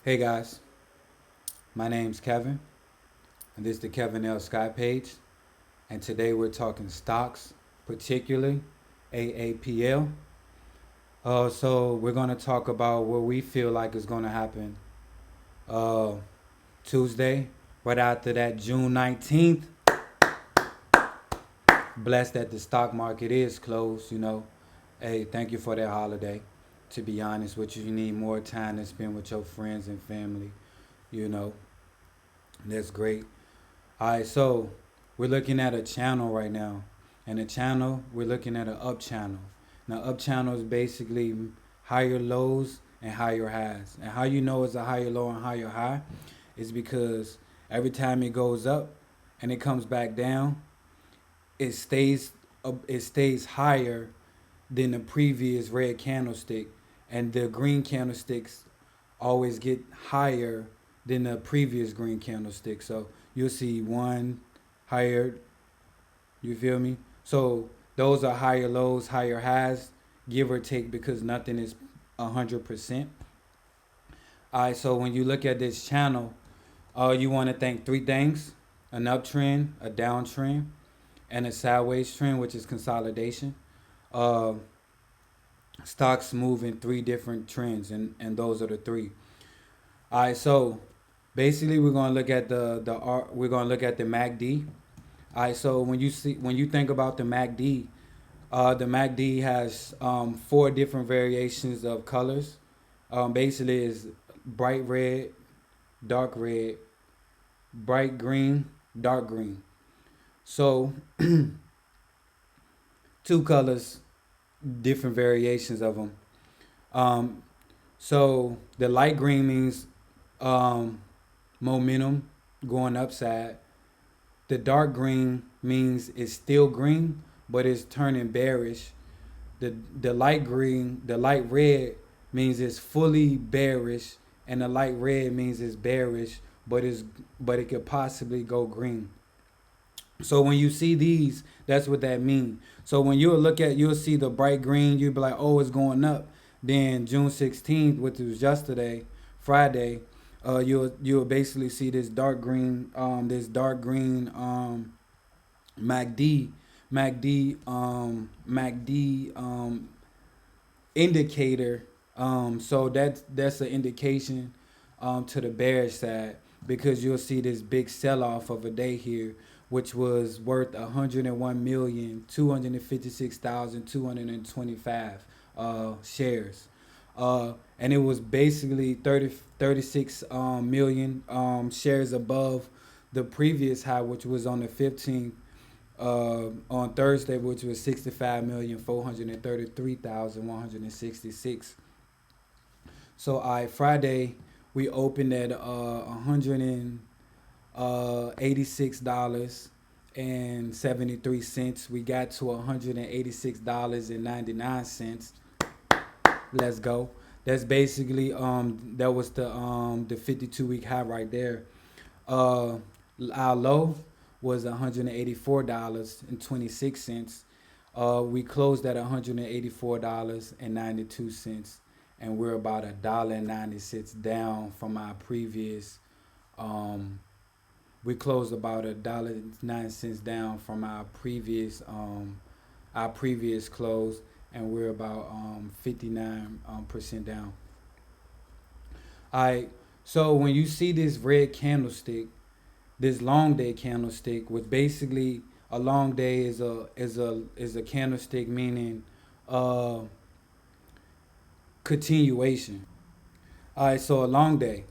Hey guys, my name's Kevin, and this is the Kevin L. Sky page. And today we're talking stocks, particularly AAPL. So we're gonna talk about what we feel like is gonna happen uh, Tuesday, right after that June 19th. Blessed that the stock market is closed. Hey, thank you for that holiday. To be honest with you, you need more time to spend with your friends and family. You know, that's great. All right, so we're looking at a channel right now, and the channel we're looking at an up channel. Now, up channel is basically higher lows and higher highs. And how you know it's a higher low and higher high is because every time it goes up and it comes back down, it stays higher than the previous red candlestick, and the green candlesticks always get higher than the previous green candlestick. So you'll see one higher. You feel me? So those are higher lows, higher highs, give or take, because nothing is 100%. All right. So when you look at this channel, you want to think three things: an uptrend, a downtrend, and a sideways trend, which is consolidation. Uh, Stocks move in three different trends, and those are the three. All right, so basically we're gonna look at we're gonna look at the MACD. All right, so when you think about the MACD has four different variations of colors. Basically, is bright red, dark red, bright green, dark green. So two colors, different variations of them. Um, so the light green means um, momentum going upside. The dark green means it's still green, but it's turning bearish. The light red means it's fully bearish, and the light red means it's bearish, but it could possibly go green. So when you see these, that's what that means. So when you'll see the bright green, you'll be like, oh, it's going up. Then June 16th, which was yesterday, Friday, you'll basically see this dark green MACD, MACD indicator. So that's an indication to the bearish side, because you'll see this big sell off of a day here, which was worth 101,256,225 shares. And it was basically 36 million shares above the previous high, which was on the 15th on Thursday, which was 65,433,166. So Friday we opened at $186.73. We got to $186.99. Let's go. That's basically that was the 52-week high right there. Uh, our low was $184.26. We closed at $184.92, and we're about $1.96 down from our previous. We closed about $1.09 down from our previous close, and we're about 59% down. All right. So when you see this red candlestick, this long day candlestick, with basically a long day is a candlestick, meaning uh continuation. All right, so a long day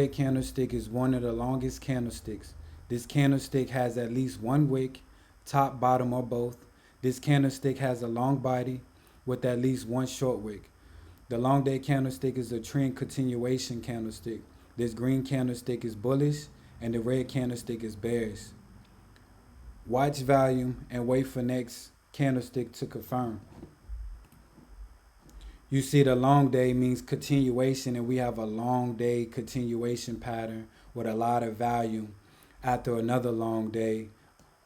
candlestick is one of the longest candlesticks. This candlestick has at least one wick, top, bottom, or both. This candlestick has a long body with at least one short wick. The long day candlestick is a trend continuation candlestick. This green candlestick is bullish, and the red candlestick is bearish. Watch volume and wait for next candlestick to confirm. You see, the long day means continuation, and we have a long day continuation pattern with a lot of value after another long day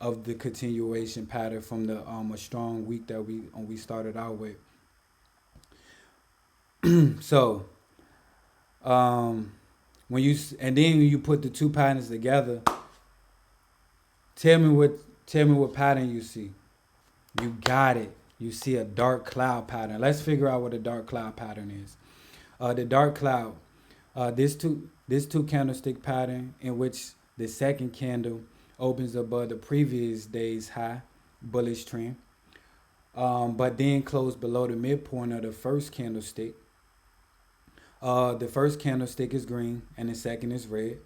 of the continuation pattern from the a strong week that we started out with. So Um, and then when you put the two patterns together, tell me what tell me what pattern you see. You got it. You see a dark cloud pattern. Let's figure out what a dark cloud pattern is. The dark cloud, this two candlestick pattern in which the second candle opens above the previous day's high bullish trend, but then closed below the midpoint of the first candlestick. The first candlestick is green and the second is red.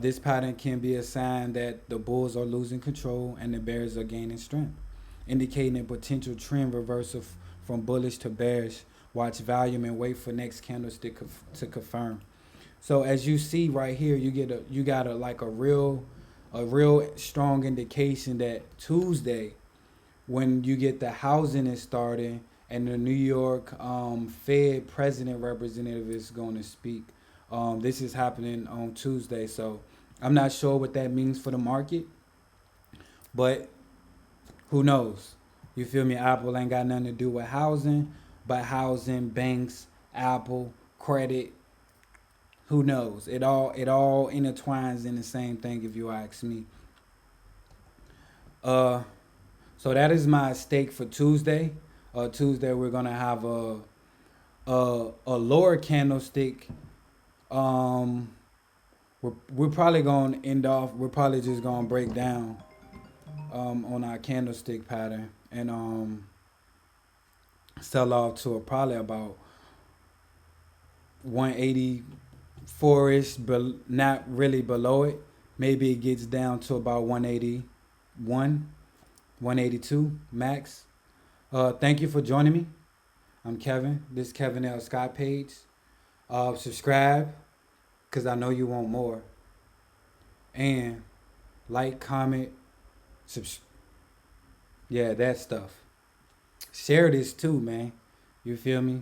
This pattern can be a sign that the bulls are losing control and the bears are gaining strength, indicating a potential trend reversal from bullish to bearish. Watch volume and wait for next candlestick to confirm. So as you see right here, you got a like a real strong indication that Tuesday, when you get the housing is starting and the New York Fed president representative is going to speak. This is happening on Tuesday, so I'm not sure what that means for the market, but who knows? You feel me? Apple ain't got nothing to do with housing, but housing, banks, Apple, credit. Who knows? It all intertwines in the same thing. If you ask me. Uh, so that is my stake for Tuesday. Tuesday we're gonna have a lower candlestick. Um, we're probably gonna end off. We're probably just gonna break down on our candlestick pattern and sell off to probably about 184 ish, but not really below it. Maybe it gets down to about 181, 182 max. Thank you for joining me. I'm Kevin. This is Kevin L. Scott page. Subscribe because I know you want more. And like, comment, subs- yeah, that stuff. Share this too, man. You feel me?